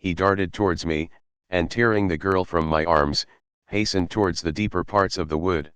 he darted towards me, and tearing the girl from my arms, hastened towards the deeper parts of the wood.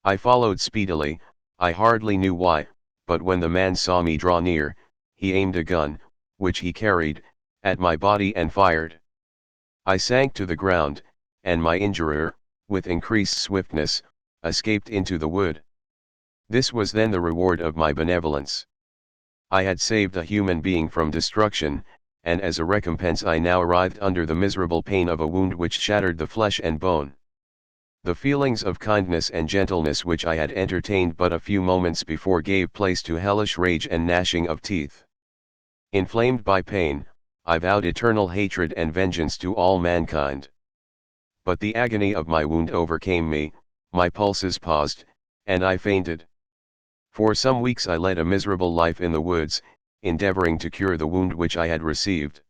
I followed speedily, I hardly knew why, but when the man saw me draw near, he aimed a gun, which he carried, at my body and fired. I sank to the ground, and my injurer, with increased swiftness, escaped into the wood. This was then the reward of my benevolence. I had saved a human being from destruction, and as a recompense I now writhed under the miserable pain of a wound which shattered the flesh and bone. The feelings of kindness and gentleness which I had entertained but a few moments before gave place to hellish rage and gnashing of teeth. Inflamed by pain, I vowed eternal hatred and vengeance to all mankind. But the agony of my wound overcame me, my pulses paused, and I fainted. For some weeks I led a miserable life in the woods, endeavoring to cure the wound which I had received.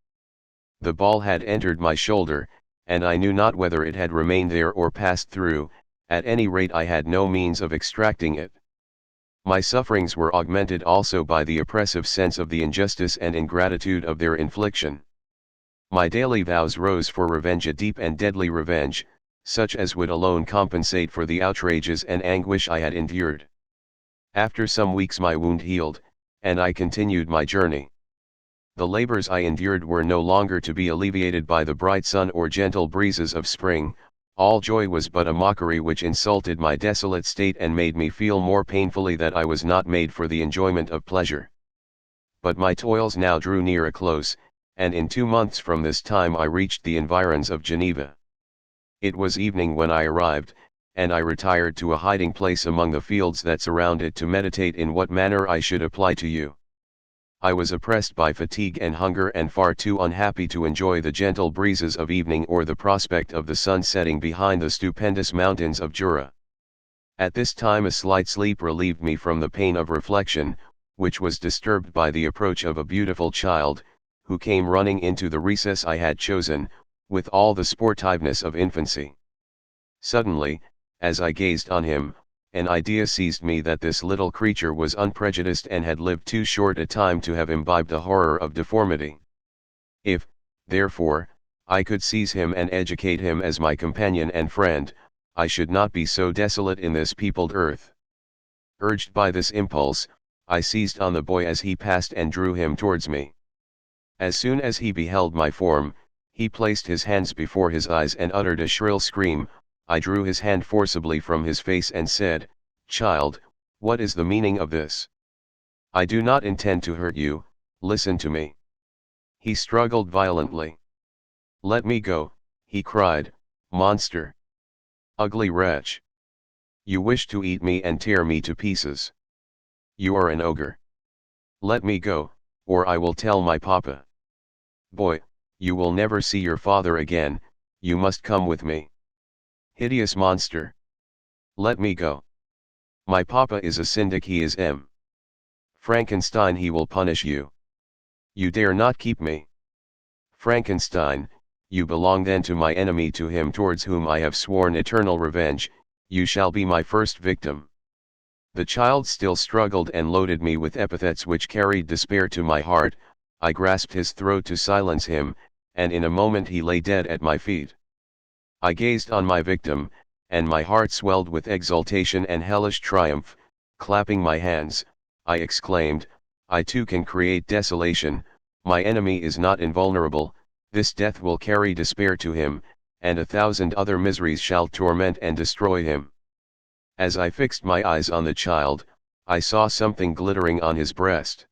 The ball had entered my shoulder, and I knew not whether it had remained there or passed through, at any rate I had no means of extracting it. My sufferings were augmented also by the oppressive sense of the injustice and ingratitude of their infliction. My daily vows rose for revenge, a deep and deadly revenge, such as would alone compensate for the outrages and anguish I had endured. After some weeks my wound healed, and I continued my journey. The labors I endured were no longer to be alleviated by the bright sun or gentle breezes of spring. All joy was but a mockery which insulted my desolate state and made me feel more painfully that I was not made for the enjoyment of pleasure. But my toils now drew near a close, and in 2 months from this time I reached the environs of Geneva. It was evening when I arrived, and I retired to a hiding place among the fields that surround it to meditate in what manner I should apply to you. I was oppressed by fatigue and hunger and far too unhappy to enjoy the gentle breezes of evening or the prospect of the sun setting behind the stupendous mountains of Jura. At this time a slight sleep relieved me from the pain of reflection, which was disturbed by the approach of a beautiful child, who came running into the recess I had chosen, with all the sportiveness of infancy. Suddenly, as I gazed on him, an idea seized me that this little creature was unprejudiced and had lived too short a time to have imbibed a horror of deformity. If, therefore, I could seize him and educate him as my companion and friend, I should not be so desolate in this peopled earth. Urged by this impulse, I seized on the boy as he passed and drew him towards me. As soon as he beheld my form, he placed his hands before his eyes and uttered a shrill scream. I drew his hand forcibly from his face and said, "Child, what is the meaning of this? I do not intend to hurt you, listen to me." He struggled violently. "Let me go," he cried, "monster! Ugly wretch! You wish to eat me and tear me to pieces. You are an ogre. Let me go, or I will tell my papa. Boy, you will never see your father again, you must come with me. Hideous monster! Let me go. My papa is a syndic, he is M. Frankenstein, he will punish you. You dare not keep me. Frankenstein, you belong then to my enemy, to him towards whom I have sworn eternal revenge, you shall be my first victim." The child still struggled and loaded me with epithets which carried despair to my heart. I grasped his throat to silence him, and in a moment he lay dead at my feet. I gazed on my victim, and my heart swelled with exultation and hellish triumph. Clapping my hands, I exclaimed, "I too can create desolation, my enemy is not invulnerable, this death will carry despair to him, and 1,000 other miseries shall torment and destroy him." As I fixed my eyes on the child, I saw something glittering on his breast.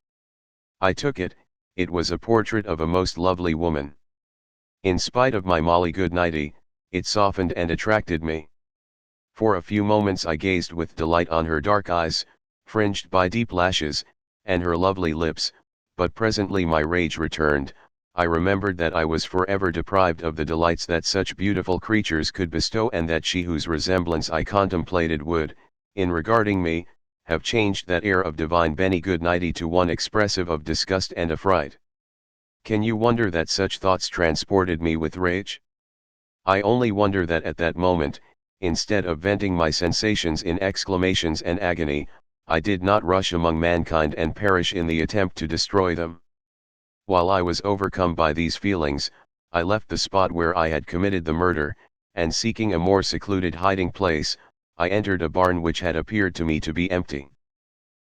I took it, it was a portrait of a most lovely woman. In spite of my molly goodnighty, it softened and attracted me. For a few moments I gazed with delight on her dark eyes, fringed by deep lashes, and her lovely lips, but presently my rage returned. I remembered that I was forever deprived of the delights that such beautiful creatures could bestow, and that she whose resemblance I contemplated would, in regarding me, have changed that air of divine benignity to one expressive of disgust and affright. Can you wonder that such thoughts transported me with rage? I only wonder that at that moment, instead of venting my sensations in exclamations and agony, I did not rush among mankind and perish in the attempt to destroy them. While I was overcome by these feelings, I left the spot where I had committed the murder, and seeking a more secluded hiding place, I entered a barn which had appeared to me to be empty.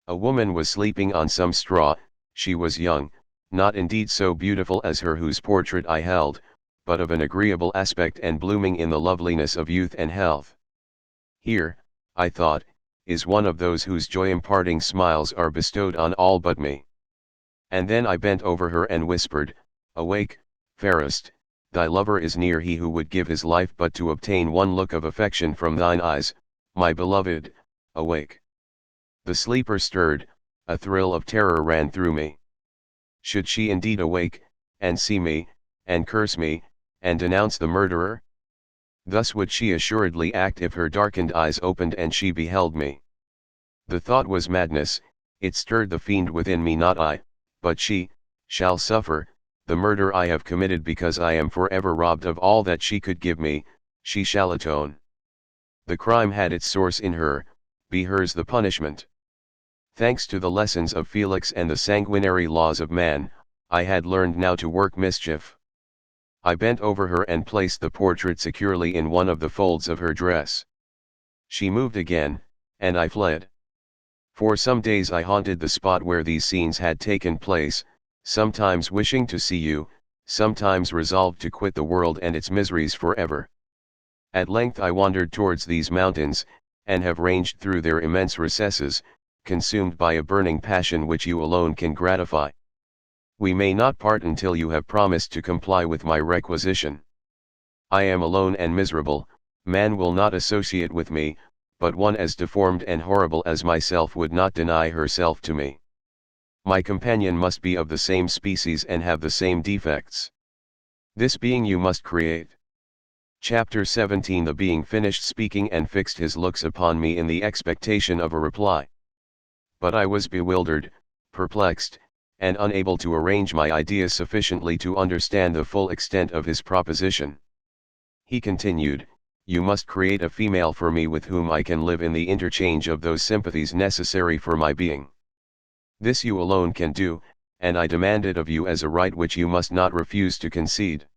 A woman was sleeping on some straw. She was young, not indeed so beautiful as her whose portrait I held, but of an agreeable aspect and blooming in the loveliness of youth and health. Here, I thought, is one of those whose joy-imparting smiles are bestowed on all but me. And then I bent over her and whispered, "Awake, fairest, thy lover is near, he who would give his life but to obtain one look of affection from thine eyes, my beloved, awake." The sleeper stirred, a thrill of terror ran through me. Should she indeed awake, and see me, and curse me, and denounce the murderer? Thus would she assuredly act if her darkened eyes opened and she beheld me. The thought was madness, it stirred the fiend within me, not I, but she, shall suffer, the murder I have committed because I am forever robbed of all that she could give me, she shall atone. The crime had its source in her, be hers the punishment. Thanks to the lessons of Felix and the sanguinary laws of man, I had learned now to work mischief. I bent over her and placed the portrait securely in one of the folds of her dress. She moved again, and I fled. For some days I haunted the spot where these scenes had taken place, sometimes wishing to see you, sometimes resolved to quit the world and its miseries forever. At length I wandered towards these mountains, and have ranged through their immense recesses, consumed by a burning passion which you alone can gratify. We may not part until you have promised to comply with my requisition. I am alone and miserable, man will not associate with me, but one as deformed and horrible as myself would not deny herself to me. My companion must be of the same species and have the same defects. This being you must create. Chapter 17. The being finished speaking and fixed his looks upon me in the expectation of a reply. But I was bewildered, perplexed, and unable to arrange my ideas sufficiently to understand the full extent of his proposition. He continued, "You must create a female for me with whom I can live in the interchange of those sympathies necessary for my being. This you alone can do, and I demand it of you as a right which you must not refuse to concede."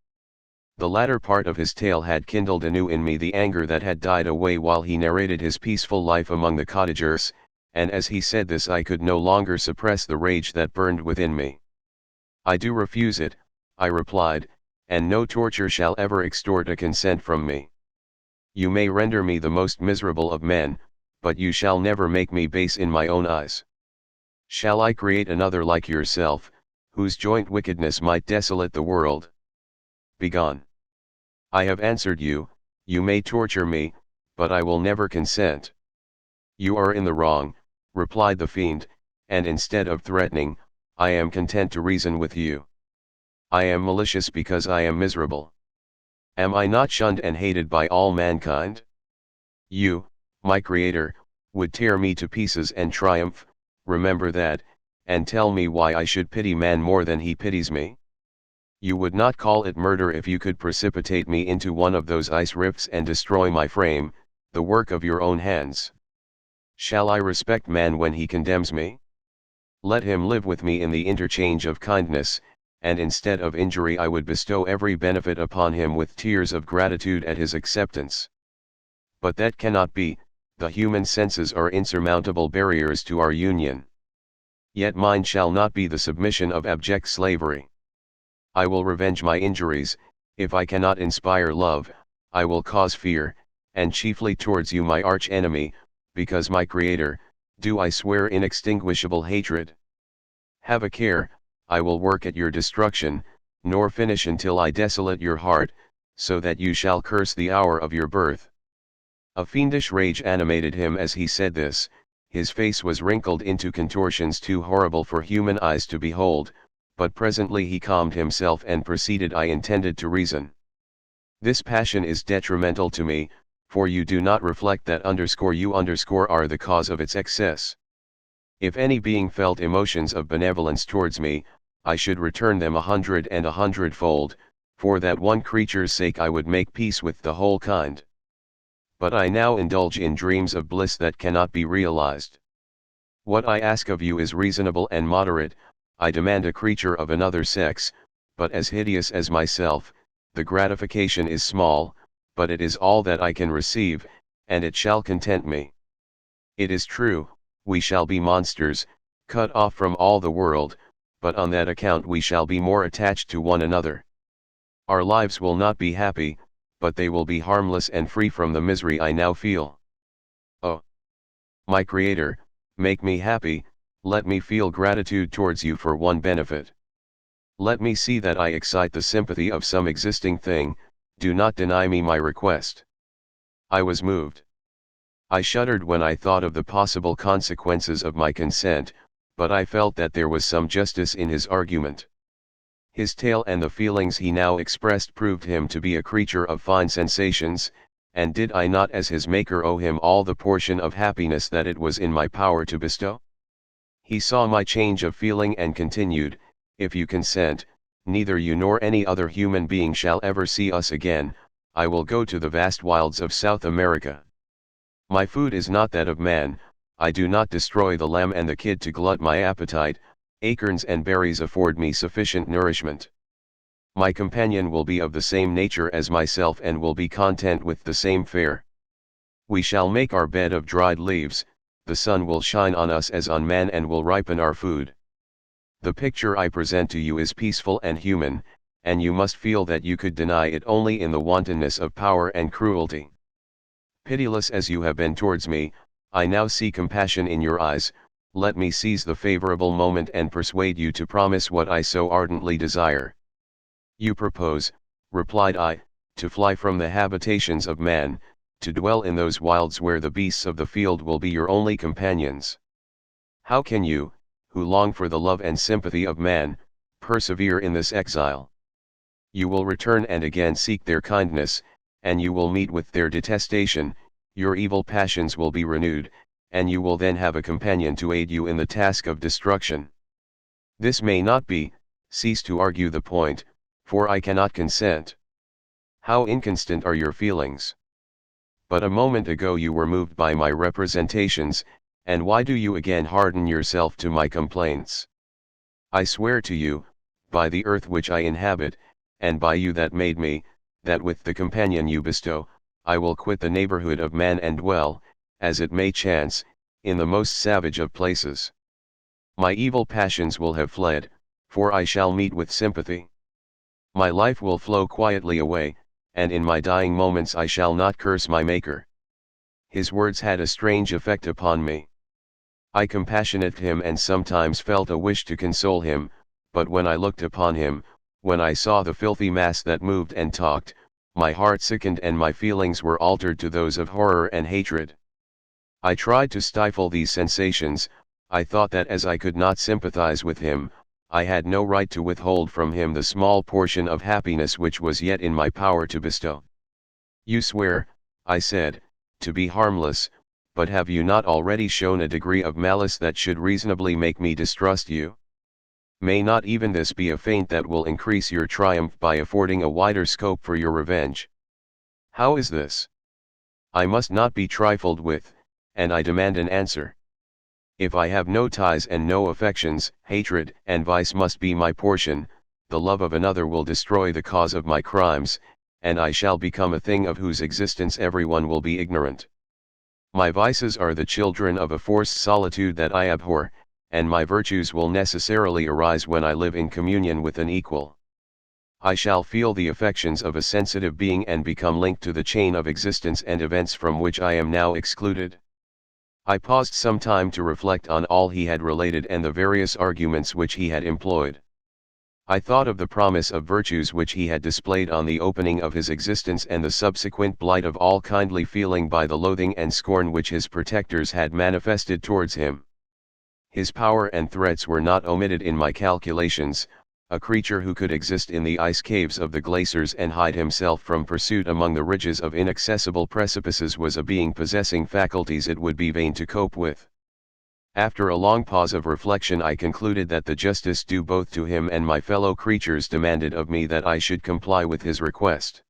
The latter part of his tale had kindled anew in me the anger that had died away while he narrated his peaceful life among the cottagers, and as he said this I could no longer suppress the rage that burned within me. "I do refuse it," I replied, "and no torture shall ever extort a consent from me. You may render me the most miserable of men, but you shall never make me base in my own eyes. Shall I create another like yourself, whose joint wickedness might desolate the world? Begone. I have answered you, you may torture me, but I will never consent." "You are in the wrong," replied the fiend, "and instead of threatening, I am content to reason with you. I am malicious because I am miserable. Am I not shunned and hated by all mankind? You, my creator, would tear me to pieces and triumph, remember that, and tell me why I should pity man more than he pities me. You would not call it murder if you could precipitate me into one of those ice rifts and destroy my frame, the work of your own hands. Shall I respect man when he condemns me? Let him live with me in the interchange of kindness, and instead of injury I would bestow every benefit upon him with tears of gratitude at his acceptance. But that cannot be, the human senses are insurmountable barriers to our union. Yet mine shall not be the submission of abject slavery. I will revenge my injuries, if I cannot inspire love, I will cause fear, and chiefly towards you my arch enemy, because my Creator, do I swear inextinguishable hatred. Have a care, I will work at your destruction, nor finish until I desolate your heart, so that you shall curse the hour of your birth." A fiendish rage animated him as he said this, his face was wrinkled into contortions too horrible for human eyes to behold, but presently he calmed himself and proceeded. "I intended to reason. This passion is detrimental to me, for you do not reflect that you are the cause of its excess. If any being felt emotions of benevolence towards me, I should return them 100 and 100-fold, for that one creature's sake I would make peace with the whole kind. But I now indulge in dreams of bliss that cannot be realized. What I ask of you is reasonable and moderate. I demand a creature of another sex, but as hideous as myself, the gratification is small, but it is all that I can receive, and it shall content me. It is true, we shall be monsters, cut off from all the world, but on that account we shall be more attached to one another. Our lives will not be happy, but they will be harmless and free from the misery I now feel. Oh, my Creator, make me happy, let me feel gratitude towards you for one benefit. Let me see that I excite the sympathy of some existing thing, do not deny me my request. I was moved. I shuddered when I thought of the possible consequences of my consent, but I felt that there was some justice in his argument. His tale and the feelings he now expressed proved him to be a creature of fine sensations, and did I not as his maker owe him all the portion of happiness that it was in my power to bestow? He saw my change of feeling and continued, if you consent, neither you nor any other human being shall ever see us again, I will go to the vast wilds of South America. My food is not that of man, I do not destroy the lamb and the kid to glut my appetite, acorns and berries afford me sufficient nourishment. My companion will be of the same nature as myself and will be content with the same fare. We shall make our bed of dried leaves, the sun will shine on us as on man and will ripen our food. The picture I present to you is peaceful and human, and you must feel that you could deny it only in the wantonness of power and cruelty. Pitiless as you have been towards me, I now see compassion in your eyes, let me seize the favorable moment and persuade you to promise what I so ardently desire. You propose, replied I, to fly from the habitations of man, to dwell in those wilds where the beasts of the field will be your only companions. How can you, who long for the love and sympathy of man, persevere in this exile? You will return and again seek their kindness, and you will meet with their detestation, your evil passions will be renewed, and you will then have a companion to aid you in the task of destruction. This may not be, cease to argue the point, for I cannot consent. How inconstant are your feelings! But a moment ago you were moved by my representations, and why do you again harden yourself to my complaints? I swear to you, by the earth which I inhabit, and by you that made me, that with the companion you bestow, I will quit the neighborhood of man and dwell, as it may chance, in the most savage of places. My evil passions will have fled, for I shall meet with sympathy. My life will flow quietly away, and in my dying moments I shall not curse my Maker. His words had a strange effect upon me. I compassionated him and sometimes felt a wish to console him, but when I looked upon him, when I saw the filthy mass that moved and talked, my heart sickened and my feelings were altered to those of horror and hatred. I tried to stifle these sensations, I thought that as I could not sympathize with him, I had no right to withhold from him the small portion of happiness which was yet in my power to bestow. You swear, I said, to be harmless, but have you not already shown a degree of malice that should reasonably make me distrust you? May not even this be a feint that will increase your triumph by affording a wider scope for your revenge? How is this? I must not be trifled with, and I demand an answer. If I have no ties and no affections, hatred and vice must be my portion, the love of another will destroy the cause of my crimes, and I shall become a thing of whose existence everyone will be ignorant. My vices are the children of a forced solitude that I abhor, and my virtues will necessarily arise when I live in communion with an equal. I shall feel the affections of a sensitive being and become linked to the chain of existence and events from which I am now excluded. I paused some time to reflect on all he had related and the various arguments which he had employed. I thought of the promise of virtues which he had displayed on the opening of his existence and the subsequent blight of all kindly feeling by the loathing and scorn which his protectors had manifested towards him. His power and threats were not omitted in my calculations. A creature who could exist in the ice caves of the glaciers and hide himself from pursuit among the ridges of inaccessible precipices was a being possessing faculties it would be vain to cope with. After a long pause of reflection I concluded that the justice due both to him and my fellow creatures demanded of me that I should comply with his request.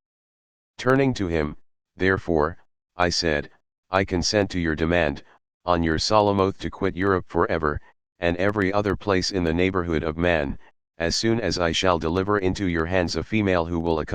Turning to him, therefore, I said, I consent to your demand, on your solemn oath to quit Europe forever, and every other place in the neighborhood of man, as soon as I shall deliver into your hands a female who will accompany